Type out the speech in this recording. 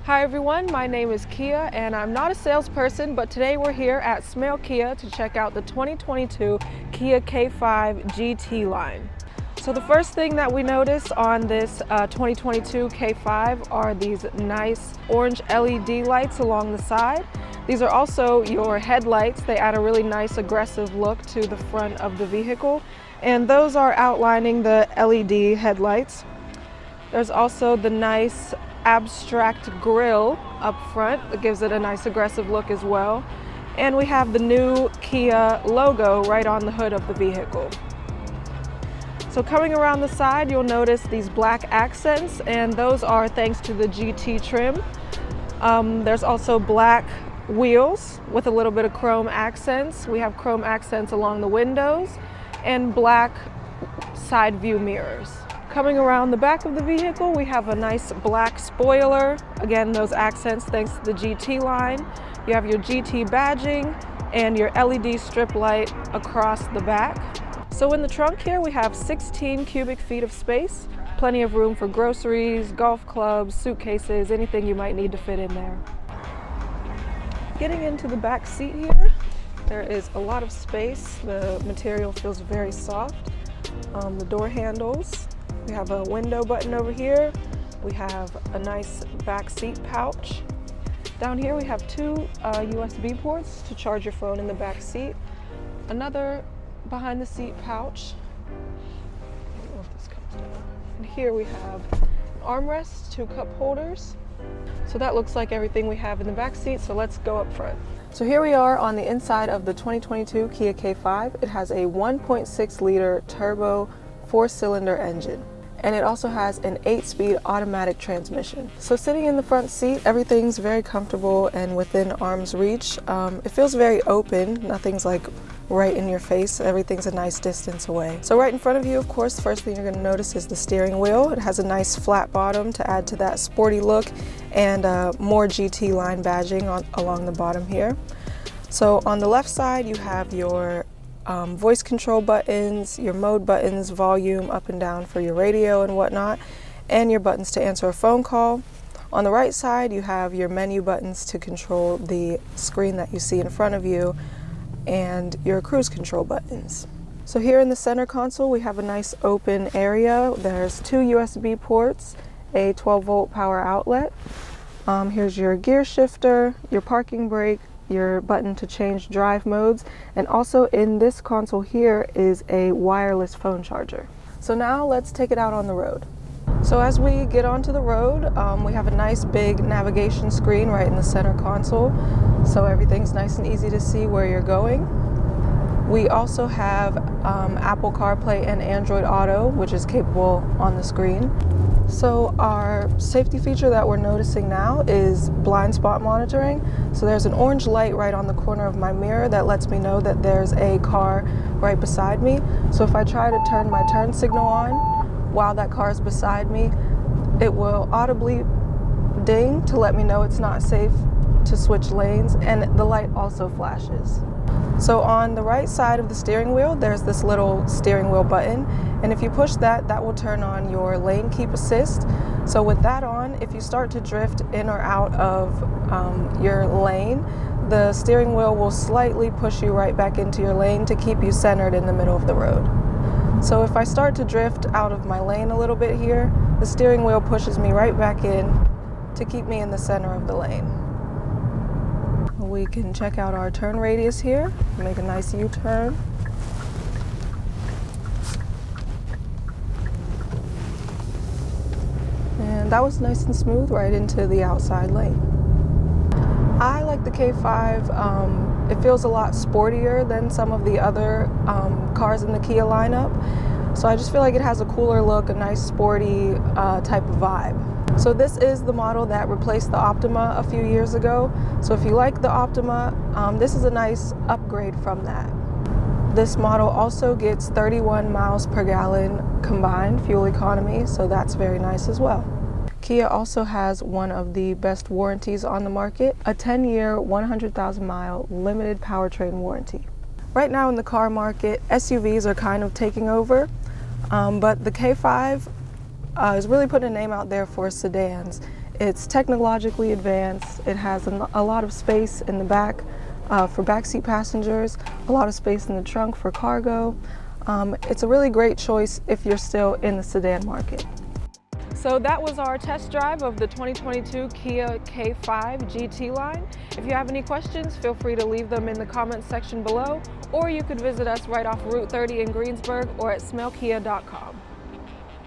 Hi everyone, my name is Kia and I'm not a salesperson, but today we're here at Smail Kia to check out the 2022 Kia K5 GT line. So the first thing that we notice on this 2022 K5 are these nice orange LED lights along the side. These are also your headlights. They add a really nice aggressive look to the front of the vehicle, and those are outlining the LED headlights. There's also the nice abstract grille up front that gives it a nice aggressive look as well. And we have the new Kia logo right on the hood of the vehicle. So coming around the side, you'll notice these black accents, and those are thanks to the GT trim. There's also black wheels with a little bit of chrome accents. We have chrome accents along the windows and black side view mirrors. Coming around the back of the vehicle, we have a nice black spoiler. Again, those accents thanks to the GT line. You have your GT badging and your LED strip light across the back. So in the trunk here, we have 16 cubic feet of space, plenty of room for groceries, golf clubs, suitcases, anything you might need to fit in there. Getting into the back seat here, there is a lot of space. The material feels very soft. The door handles. We have a window button over here. We have a nice back seat pouch. Down here we have two USB ports to charge your phone in the back seat. Another behind the seat pouch. I don't know if this comes down. And here we have an armrest, two cup holders. So that looks like everything we have in the back seat, so let's go up front. So here we are on the inside of the 2022 Kia K5. It has a 1.6 liter turbo 4-cylinder engine, and it also has an 8-speed automatic transmission. So sitting in the front seat, everything's very comfortable and within arm's reach. It feels very open. Nothing's like right in your face. Everything's a nice distance away. So right in front of you, of course, the first thing you're going to notice is the steering wheel. It has a nice flat bottom to add to that sporty look, and more GT line badging along the bottom here. So on the left side, you have your voice control buttons, your mode buttons, volume up and down for your radio and whatnot, and your buttons to answer a phone call. On the right side, you have your menu buttons to control the screen that you see in front of you, and your cruise control buttons. So here in the center console, we have a nice open area. There's two USB ports, a 12-volt power outlet. Here's your gear shifter, your parking brake, your button to change drive modes, and also in this console here is a wireless phone charger. So now let's take it out on the road. So as we get onto the road, we have a nice big navigation screen right in the center console, so everything's nice and easy to see where you're going. We also have Apple CarPlay and Android Auto, which is capable on the screen. So our safety feature that we're noticing now is blind spot monitoring. So there's an orange light right on the corner of my mirror that lets me know that there's a car right beside me. So if I try to turn my turn signal on while that car is beside me, it will audibly ding to let me know it's not safe to switch lanes, and the light also flashes. So on the right side of the steering wheel, there's this little steering wheel button, and if you push that, that will turn on your lane keep assist. So with that on, if you start to drift in or out of your lane, the steering wheel will slightly push you right back into your lane to keep you centered in the middle of the road. So if I start to drift out of my lane a little bit here, the steering wheel pushes me right back in to keep me in the center of the lane. We can check out our turn radius here, make a nice U-turn. And that was nice and smooth right into the outside lane. I like the K5. It feels a lot sportier than some of the other cars in the Kia lineup. So I just feel like it has a cooler look, a nice sporty type of vibe. So this is the model that replaced the Optima a few years ago. So if you like the Optima, this is a nice upgrade from that. This model also gets 31 miles per gallon combined fuel economy, so that's very nice as well. Kia also has one of the best warranties on the market, a 10-year, 100,000-mile limited powertrain warranty. Right now in the car market, SUVs are kind of taking over, but the K5 is really putting a name out there for sedans. It's technologically advanced. It has a lot of space in the back for backseat passengers, a lot of space in the trunk for cargo. It's a really great choice if you're still in the sedan market. So that was our test drive of the 2022 Kia K5 GT line. If you have any questions, feel free to leave them in the comments section below, or you could visit us right off Route 30 in Greensburg or at smailkia.com.